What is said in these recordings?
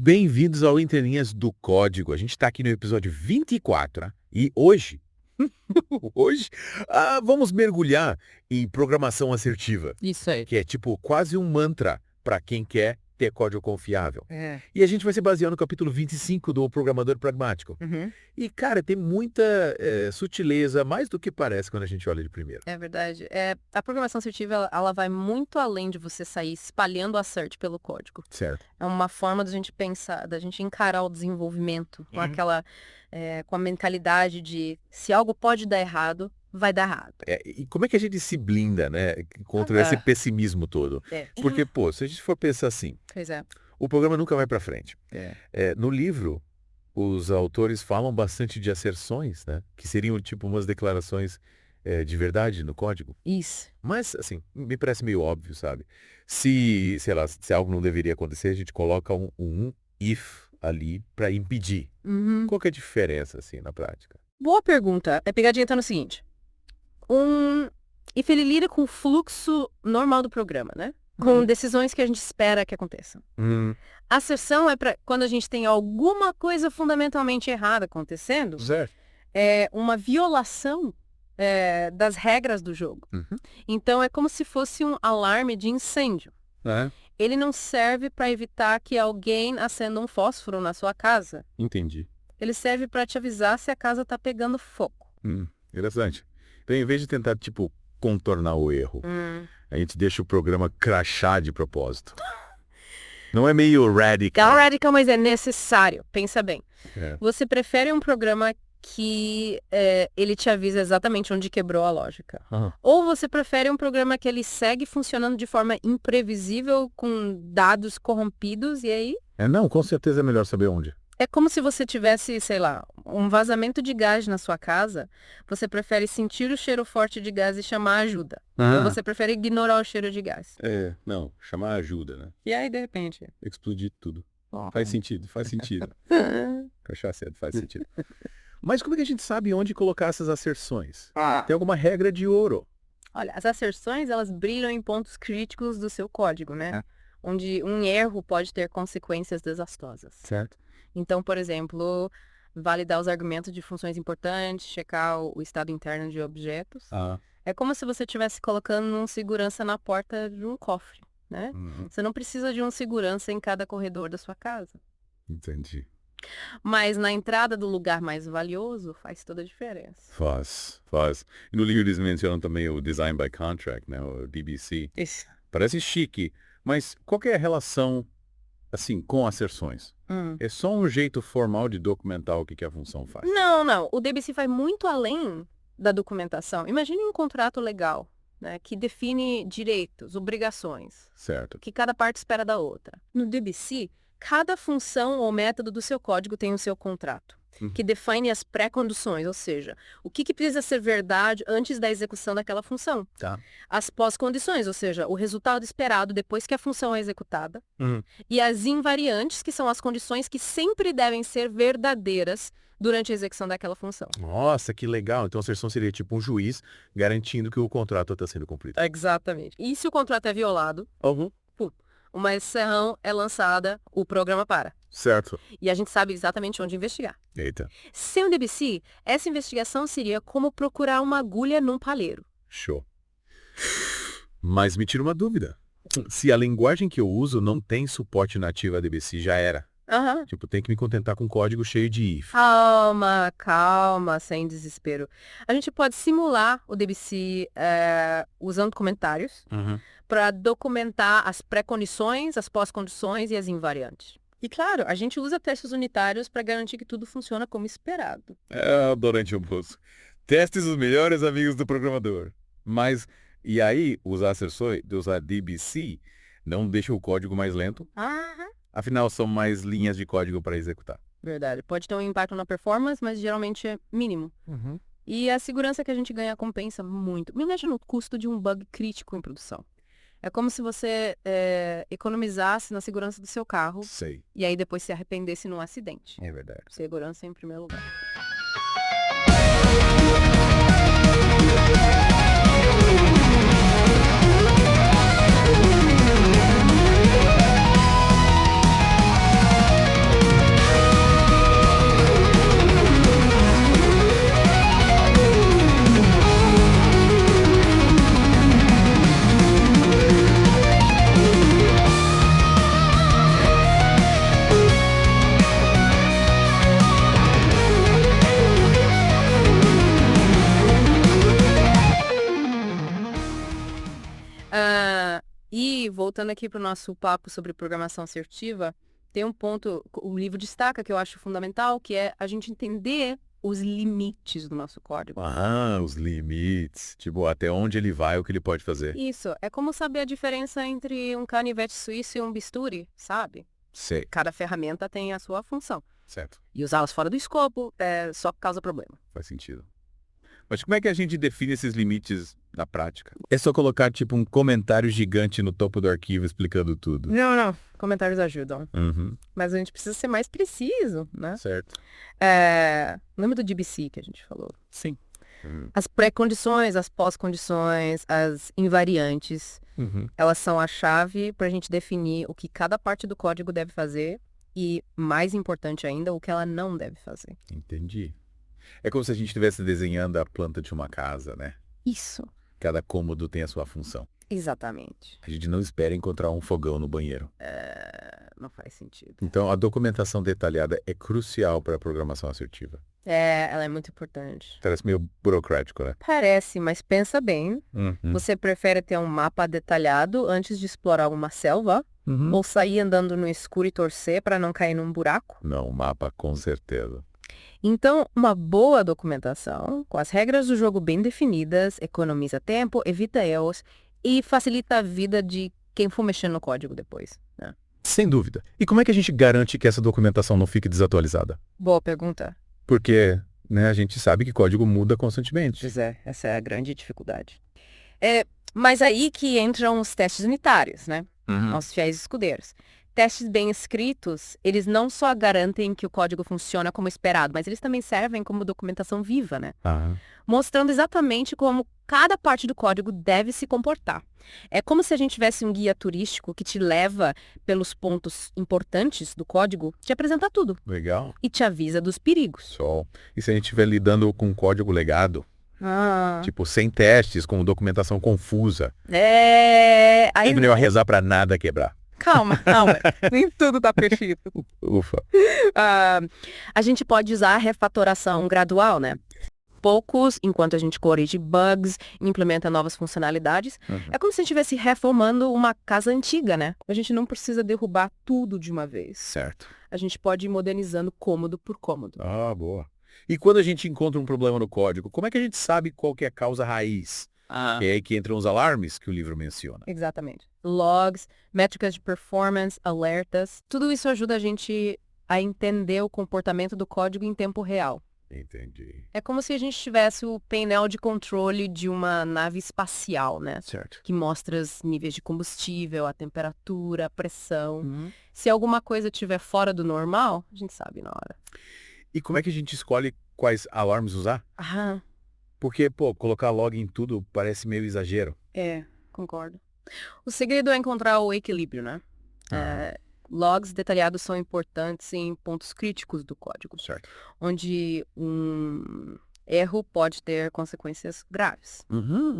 Bem-vindos ao Entrelinhas do Código. A gente está aqui no episódio 24, né? E hoje, vamos mergulhar em programação assertiva, Isso aí. que é tipo quase um mantra para quem quer ter código confiável. É. E a gente vai se basear no capítulo 25 do Programador Pragmático. Uhum. E, cara, tem muita sutileza, mais do que parece quando a gente olha de primeiro. É verdade. A programação assertiva, ela vai muito além de você sair espalhando assert pelo código. Certo. É uma forma da gente pensar, da gente encarar o desenvolvimento com com a mentalidade de se algo pode dar errado, vai dar errado. E como é que a gente se blinda, né, contra esse pessimismo todo? Porque, se a gente for pensar assim, Pois é. o programa nunca vai para frente. No livro, os autores falam bastante de asserções, né, que seriam tipo umas declarações de verdade no código. Isso. Mas, assim, me parece meio óbvio, sabe? Se algo não deveria acontecer, a gente coloca um if ali para impedir. Uhum. Qual que é a diferença, assim, na prática? Boa pergunta. A pegadinha tá no seguinte. If ele lida com o fluxo normal do programa, né? Com decisões que a gente espera que aconteçam. A asserção é para quando a gente tem alguma coisa fundamentalmente errada acontecendo, Certo. é uma violação das regras do jogo. Então, é como se fosse um alarme de incêndio. Ele não serve para evitar que alguém acenda um fósforo na sua casa. Entendi. Ele serve para te avisar se a casa está pegando fogo. Interessante. Então, em vez de tentar, tipo, contornar o erro, a gente deixa o programa crashar de propósito. Não é meio radical? Não é radical, mas é necessário. Pensa bem. É. Você prefere um programa que ele te avisa exatamente onde quebrou a lógica? Ou você prefere um programa que ele segue funcionando de forma imprevisível, com dados corrompidos, e aí? Não, com certeza é melhor saber onde. É como se você tivesse, sei lá, um vazamento de gás na sua casa. Você prefere sentir o cheiro forte de gás e chamar ajuda. Ou você prefere ignorar o cheiro de gás. Não, chamar ajuda, né? E aí, de repente? Explodir tudo. Faz sentido. Crashar cedo, faz sentido. Mas como é que a gente sabe onde colocar essas asserções? Tem alguma regra de ouro? Olha, as asserções, elas brilham em pontos críticos do seu código, né? Onde um erro pode ter consequências desastrosas. Certo. Então, por exemplo, validar os argumentos de funções importantes, checar o estado interno de objetos. É como se você estivesse colocando um segurança na porta de um cofre, né? Você não precisa de um segurança em cada corredor da sua casa. Entendi. Mas na entrada do lugar mais valioso faz toda a diferença. Faz. E no livro eles mencionam também o Design by Contract, né? O DBC. Isso. Parece chique, mas qual que é a relação, assim, com asserções? É só um jeito formal de documentar o que a função faz? Não. O DBC vai muito além da documentação. Imagine um contrato legal, né, que define direitos, obrigações. Certo. Que cada parte espera da outra. No DBC, cada função ou método do seu código tem o seu contrato, que define as pré-condições, ou seja, o que precisa ser verdade antes da execução daquela função. As pós-condições, ou seja, o resultado esperado depois que a função é executada. E as invariantes, que são as condições que sempre devem ser verdadeiras durante a execução daquela função. Nossa, que legal. Então a asserção seria tipo um juiz garantindo que o contrato está sendo cumprido. Exatamente. E se o contrato é violado, uma exceção é lançada, o programa para. Certo. E a gente sabe exatamente onde investigar. Eita. Sem o DBC, essa investigação seria como procurar uma agulha num palheiro. Show. Mas me tira uma dúvida. Se a linguagem que eu uso não tem suporte nativo a DBC, já era. Tipo, tem que me contentar com código cheio de if. Calma, sem desespero. A gente pode simular o DBC usando comentários para documentar as pré-condições, as pós-condições e as invariantes. E claro, a gente usa testes unitários para garantir que tudo funciona como esperado. Durante o bolso. Testes os melhores amigos do programador. Mas, e aí, usar asserções, usar DBC, não deixa o código mais lento? Afinal, são mais linhas de código para executar. Verdade. Pode ter um impacto na performance, mas geralmente é mínimo. E a segurança que a gente ganha compensa muito. Me mexe no custo de um bug crítico em produção. É como se você economizasse na segurança do seu carro. Sei. E aí depois se arrependesse num acidente. É verdade. Segurança em primeiro lugar. voltando aqui para o nosso papo sobre programação assertiva, tem um ponto, o livro destaca que eu acho fundamental, que é a gente entender os limites do nosso código. Os limites. Tipo, até onde ele vai, o que ele pode fazer. Isso, é como saber a diferença entre um canivete suíço e um bisturi, sabe? Sei. Cada ferramenta tem a sua função. Certo. E usá-las fora do escopo só causa problema. Faz sentido. Mas como é que a gente define esses limites na prática? É só colocar, tipo, um comentário gigante no topo do arquivo explicando tudo. Não. Comentários ajudam. Uhum. Mas a gente precisa ser mais preciso, né? Certo. Lembra do DBC que a gente falou? Sim. As pré-condições, as pós-condições, as invariantes, elas são a chave para a gente definir o que cada parte do código deve fazer e, mais importante ainda, o que ela não deve fazer. Entendi. É como se a gente estivesse desenhando a planta de uma casa, né? Isso. Cada cômodo tem a sua função. Exatamente. A gente não espera encontrar um fogão no banheiro. Não faz sentido. Então, a documentação detalhada é crucial para a programação assertiva. Ela é muito importante. Parece meio burocrático, né? Parece, mas pensa bem. Você prefere ter um mapa detalhado antes de explorar uma selva? Ou sair andando no escuro e torcer para não cair num buraco? Não, o mapa com certeza. Então, uma boa documentação, com as regras do jogo bem definidas, economiza tempo, evita erros e facilita a vida de quem for mexendo no código depois, né? Sem dúvida. E como é que a gente garante que essa documentação não fique desatualizada? Boa pergunta. Porque, né, a gente sabe que código muda constantemente. Pois é, essa é a grande dificuldade. Mas aí que entram os testes unitários, né? Aos fiéis escudeiros. Testes bem escritos, eles não só garantem que o código funciona como esperado, mas eles também servem como documentação viva, né? Mostrando exatamente como cada parte do código deve se comportar. É como se a gente tivesse um guia turístico que te leva pelos pontos importantes do código, te apresenta tudo. Legal. E te avisa dos perigos. E se a gente estiver lidando com código legado? Tipo, sem testes, com documentação confusa. Aí não ia rezar pra nada quebrar. Calma. Nem tudo tá perfeito. Ufa. A gente pode usar a refatoração gradual, né? Poucos, enquanto a gente corrige bugs, implementa novas funcionalidades. É como se a gente estivesse reformando uma casa antiga, né? A gente não precisa derrubar tudo de uma vez. Certo. A gente pode ir modernizando cômodo por cômodo. Boa. E quando a gente encontra um problema no código, como é que a gente sabe qual que é a causa raiz? É aí que entram os alarmes que o livro menciona. Exatamente. Logs, métricas de performance, alertas. Tudo isso ajuda a gente a entender o comportamento do código em tempo real. Entendi. É como se a gente tivesse o painel de controle de uma nave espacial, né? Certo. Que mostra os níveis de combustível, a temperatura, a pressão. Se alguma coisa estiver fora do normal, a gente sabe na hora. E como é que a gente escolhe quais alarmes usar? Porque, colocar log em tudo parece meio exagero. Concordo. O segredo é encontrar o equilíbrio, né? Logs detalhados são importantes em pontos críticos do código. Certo. Onde um erro pode ter consequências graves.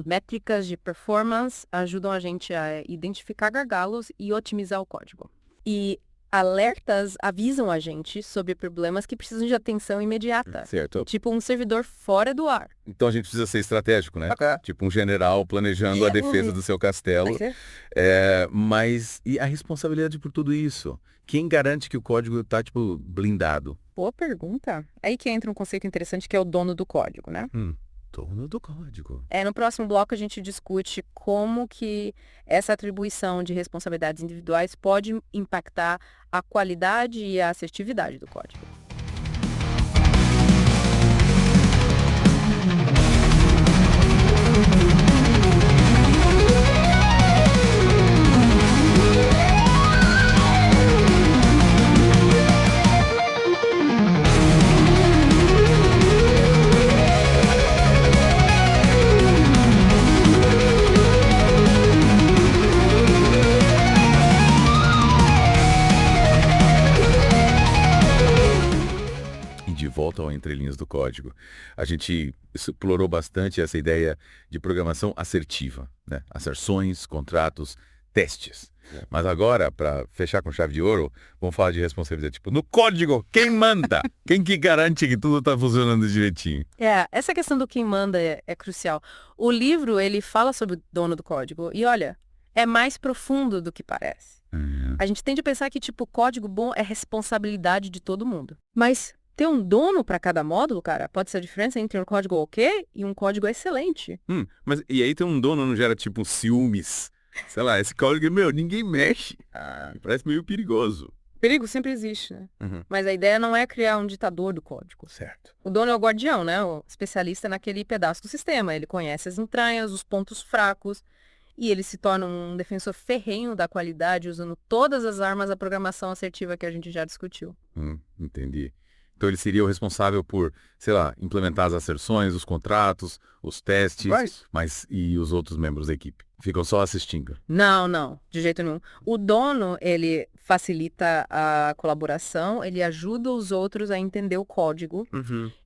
Métricas de performance ajudam a gente a identificar gargalos e otimizar o código. E alertas avisam a gente sobre problemas que precisam de atenção imediata. Certo. Tipo um servidor fora do ar. Então a gente precisa ser estratégico, né? Tipo um general planejando a defesa do seu castelo. Mas e a responsabilidade por tudo isso? Quem garante que o código está, blindado? Boa pergunta. Aí que entra um conceito interessante que é o dono do código, né? Dono do código. No próximo bloco a gente discute como que essa atribuição de responsabilidades individuais pode impactar a qualidade e a assertividade do código. Volta ao Entre Linhas do Código. A gente explorou bastante essa ideia de programação assertiva, né? Asserções, contratos, testes. Mas agora, para fechar com chave de ouro, vamos falar de responsabilidade. No código, quem manda? Quem que garante que tudo está funcionando direitinho? Essa questão do quem manda é crucial. O livro, ele fala sobre o dono do código. E olha, é mais profundo do que parece. A gente tende a pensar que, tipo, código bom é responsabilidade de todo mundo. Mas ter um dono para cada módulo, cara, pode ser a diferença entre um código ok e um código excelente. Mas e aí ter um dono não gera tipo ciúmes? Sei lá, esse código, ninguém mexe. Parece meio perigoso. Perigo sempre existe, né? Mas a ideia não é criar um ditador do código. Certo. O dono é o guardião, né? O especialista naquele pedaço do sistema. Ele conhece as entranhas, os pontos fracos, e ele se torna um defensor ferrenho da qualidade, usando todas as armas da programação assertiva que a gente já discutiu. Entendi. Então ele seria o responsável por, sei lá, implementar as asserções, os contratos, os testes, mas e os outros membros da equipe? Ficam só assistindo? Não, de jeito nenhum. O dono, ele facilita a colaboração, ele ajuda os outros a entender o código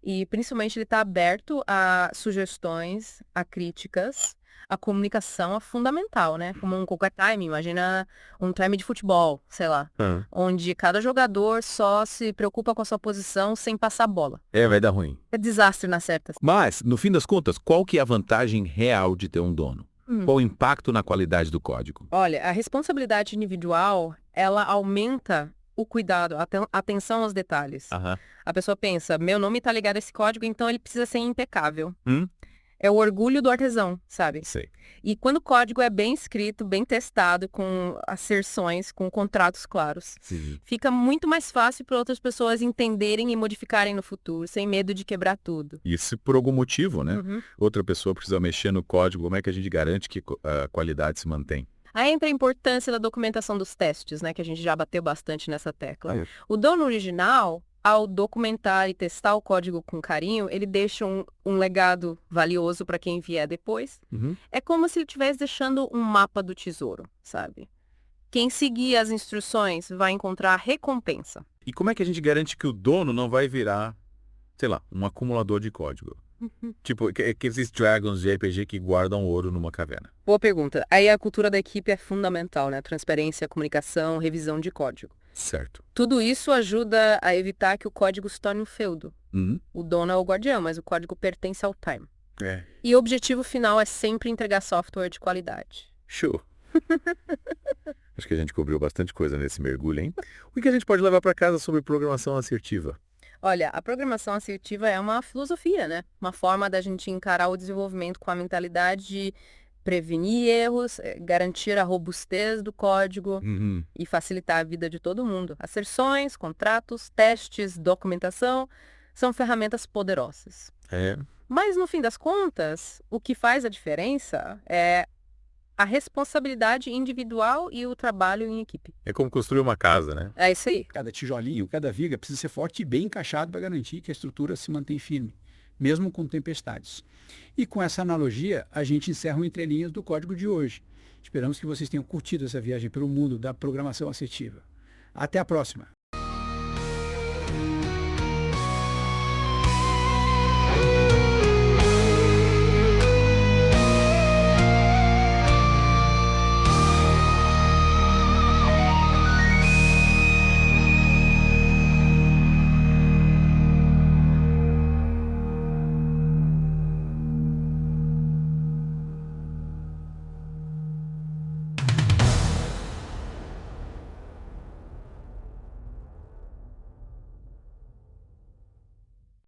e principalmente ele está aberto a sugestões, a críticas. A comunicação é fundamental, né? Como qualquer time, imagina um time de futebol, sei lá, onde cada jogador só se preocupa com a sua posição sem passar a bola. Vai dar ruim. É desastre na certa. Mas, no fim das contas, qual que é a vantagem real de ter um dono? Qual o impacto na qualidade do código? Olha, a responsabilidade individual, ela aumenta o cuidado, a atenção aos detalhes. A pessoa pensa, meu nome está ligado a esse código, então ele precisa ser impecável. É o orgulho do artesão, sabe? Sei. E quando o código é bem escrito, bem testado, com asserções, com contratos claros, fica muito mais fácil para outras pessoas entenderem e modificarem no futuro, sem medo de quebrar tudo. E se por algum motivo, né? Outra pessoa precisa mexer no código, como é que a gente garante que a qualidade se mantém? Aí entra a importância da documentação dos testes, né? Que a gente já bateu bastante nessa tecla. O dono original, ao documentar e testar o código com carinho, ele deixa um legado valioso para quem vier depois. É como se ele estivesse deixando um mapa do tesouro, sabe? Quem seguir as instruções vai encontrar recompensa. E como é que a gente garante que o dono não vai virar, sei lá, um acumulador de código? Tipo, aqueles dragons de RPG que guardam ouro numa caverna. Boa pergunta. Aí a cultura da equipe é fundamental, né? Transparência, comunicação, revisão de código. Certo. Tudo isso ajuda a evitar que o código se torne um feudo. O dono é o guardião, mas o código pertence ao time. E o objetivo final é sempre entregar software de qualidade. Show. Acho que a gente cobriu bastante coisa nesse mergulho, hein? O que a gente pode levar para casa sobre programação assertiva? Olha, a programação assertiva é uma filosofia, né? Uma forma da gente encarar o desenvolvimento com a mentalidade de prevenir erros, garantir a robustez do código e facilitar a vida de todo mundo. Asserções, contratos, testes, documentação são ferramentas poderosas. Mas, no fim das contas, o que faz a diferença é a responsabilidade individual e o trabalho em equipe. É como construir uma casa, né? É isso aí. Cada tijolinho, cada viga precisa ser forte e bem encaixado para garantir que a estrutura se mantém firme, mesmo com tempestades. E com essa analogia, a gente encerra o Entre Linhas do código de hoje. Esperamos que vocês tenham curtido essa viagem pelo mundo da programação assertiva. Até a próxima!